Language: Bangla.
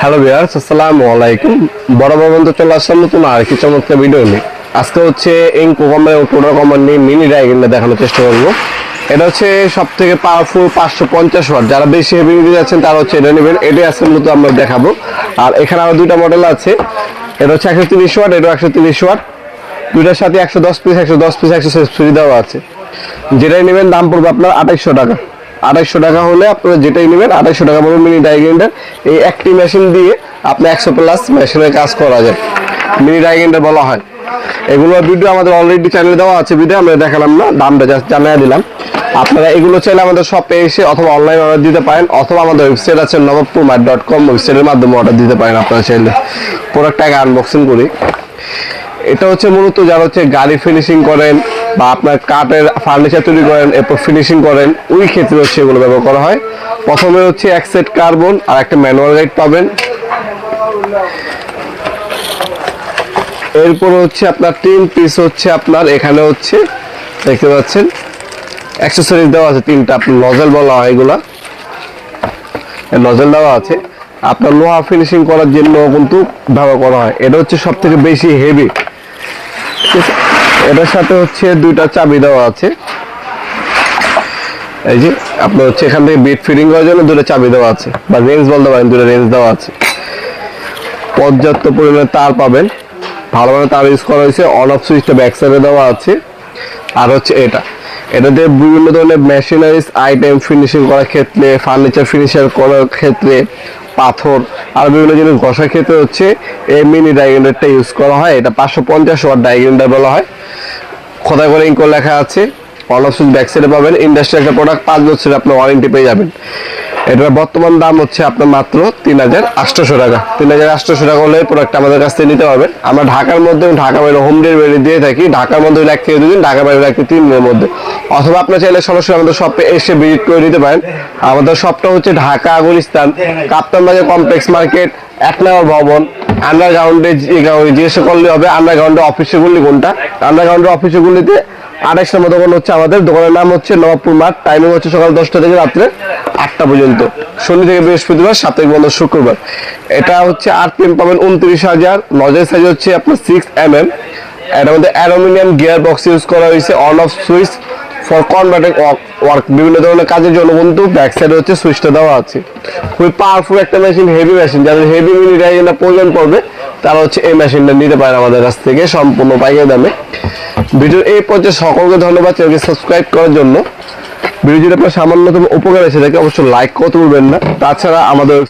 হ্যালো ভিউয়ার্স, আসসালামু আলাইকুম। বড় বন্ধু চলে আসলাম নতুন আর কি চমৎকার ভিডিও নিয়ে। আজকে হচ্ছে ইনকো কোম্পানি ও টোটাল কোম্পানি মিনি ড্রাইগনটা দেখানোর চেষ্টা করবো। এটা হচ্ছে সব থেকে পাওয়ারফুল 550 ওয়াট। যারা বেশি হেভি নিতে যাচ্ছেন তারা হচ্ছে এটা নেবেন। এটাই আজকে মূলত আমরা দেখাবো। আর এখানে আরো দুইটা মডেল আছে। এটা হচ্ছে 130 ওয়াট, এটা 130 ওয়াট। দুইটার সাথে 110 পিস 110 পিস ফ্রি দেওয়া আছে। যেটাই নেবেন দাম পড়বে আপনার 2800 টাকা। 2800 টাকা হলে আপনারা যেটাই নেবেন 2800 টাকা পড়বে মিনি ডাইগ্রাইন্ডার। এই একটি মেশিন দিয়ে আপনি 100 প্লাস মেশিনের কাজ করা যায়, মিনি ডাইগ্রাইন্ডার বলা হয়। এগুলোর ভিডিও আমাদের অলরেডি চ্যানেলে দেওয়া আছে, ভিডিও আমরা দেখালাম না, দামটা জাস্ট জানিয়ে দিলাম। আপনারা এগুলো চাইলে আমাদের শপে এসে অথবা অনলাইন অর্ডার দিতে পারেন, অথবা আমাদের ওয়েবসাইট আছে নবাবপুরমার্ট.com, ওয়েবসাইটের মাধ্যমে অর্ডার দিতে পারেন আপনারা চাইলে। প্রোডাক্টটাকে আনবক্সিং করি। এটা হচ্ছে মূলত যারা হচ্ছে গাড়ি ফিনিশিং করেন বা আপনার কাঠের ফার্নিচার তৈরি করেন, এরপর ফিনিশিং করেন, ওই ক্ষেত্রে হচ্ছে এগুলো ব্যবহার করা হয়। প্রথমে হচ্ছে এক সেট কার্বন আর একটা ম্যানুয়াল গাইড পাবেন। এরপর হচ্ছে আপনার 3 পিস হচ্ছে আপনার এখানে হচ্ছে দেখতে পাচ্ছেন অ্যাক্সেসরিজ দেওয়া আছে 3টা। আপনার নজেল বলা হয়, এগুলা নজেল দেওয়া আছে। আপনার লোহা ফিনিশিং করার জন্য কিন্তু ব্যবহার করা হয়। এটা হচ্ছে সব থেকে বেশি হেভি। এটার সাথে হচ্ছে 2টা চাবি দেওয়া আছে। এই যে আপনার হচ্ছে এখান থেকে বিট ফিটিং করার জন্য 2টা চাবি দেওয়া আছে, বা রেঞ্জ বলতে পারেন, 2টা রেঞ্জ দেওয়া আছে। পর্যাপ্ত পরিমাণে তার পাবেন, ভালোভাবে তার ইউজ করা হয়েছে। অন অফ সুইচটা ব্যাক সাইডে দেওয়া আছে। আর হচ্ছে এটাতে বিভিন্ন ধরনের মেশিনারিজ আইটেম ফিনিশিং করার ক্ষেত্রে, ফার্নিচার ফিনিশার করার ক্ষেত্রে, পাথর আর বিভিন্ন জিনিস ঘষার ক্ষেত্রে হচ্ছে এই মিনি ডাইগ্রাইন্ডারটা ইউজ করা হয়। এটা 550 ওয়াট ডাইগ্রাইন্ডার বলা হয়। খোদাই করে ইনকো লেখা আছে। অন অফ সুইচ ব্যাক সাইডে পাবেন। ইন্ডাস্ট্রি একটা প্রোডাক্ট, 5 বছরের আপনার ওয়ারেন্টি পেয়ে যাবেন। এটার বর্তমান দাম হচ্ছে আপনার মাত্র 3800 টাকা। 3800 টাকা হলে প্রোডাক্ট আমাদের কাছ থেকে নিতে পারবেন। আমরা ঢাকার মধ্যে, ঢাকা বাইরে হোম ডেলিভারি দিয়ে থাকি। ঢাকার মধ্যে 1 থেকে 2 দিন, ঢাকা বাইরে 1 থেকে 3 দিনের মধ্যে। অথবা আপনি চাইলে সরাসরি আমাদের শপে এসে ভিজিট করে নিতে পারেন। আমাদের শপটা হচ্ছে ঢাকা গুলিস্তান কাপ্তান বাজার কমপ্লেক্স মার্কেট 1 নম্বর ভবন। আন্ডারগ্রাউন্ডে জিজ্ঞাসা করলে হবে আন্ডারগ্রাউন্ডে অফিসের গুলি কোনটা। আন্ডারগ্রাউন্ডে অফিসের গুলিতে 28 নম্বর দোকান হচ্ছে আমাদের। দোকানের নাম হচ্ছে নবাবপুর মাঠ। টাইমিং হচ্ছে সকাল 10টা থেকে রাত্রে 8টা পর্যন্ত। শনি থেকে বৃহস্পতিবার, সাপ্তাহিক বন্ধ শুক্রবার। এটা হচ্ছে আরপিএম পাবেন 29,000। নজেল সাইজ হচ্ছে আপনার 6mm। এটার মধ্যে অ্যালুমিনিয়াম গিয়ার বক্স ইউজ করা হয়েছে। On off switch for converting work, বিভিন্ন ধরনের কাজের জন্য কিন্তু ব্যাক সাইডে হচ্ছে সুইচটা দেওয়া আছে। খুবই পাওয়ারফুল একটা মেশিন, হেভি মেশিন। যাদের হেভি মিনি ডাইগ্রাইন্ডার প্রয়োজন পড়বে তারা হচ্ছে এই মেশিনটা নিতে পারেন আমাদের কাছ থেকে সম্পূর্ণ পাইকারি দামে। ভিডিওর এই পর্যায়ে সকলকে ধন্যবাদ চ্যানেলকে সাবস্ক্রাইব করার জন্য। ভিডিও যদি আপনার সামান্যতম উপকার এসে থাকে অবশ্যই লাইক করতে ভুলবেন না। তাছাড়া আমাদের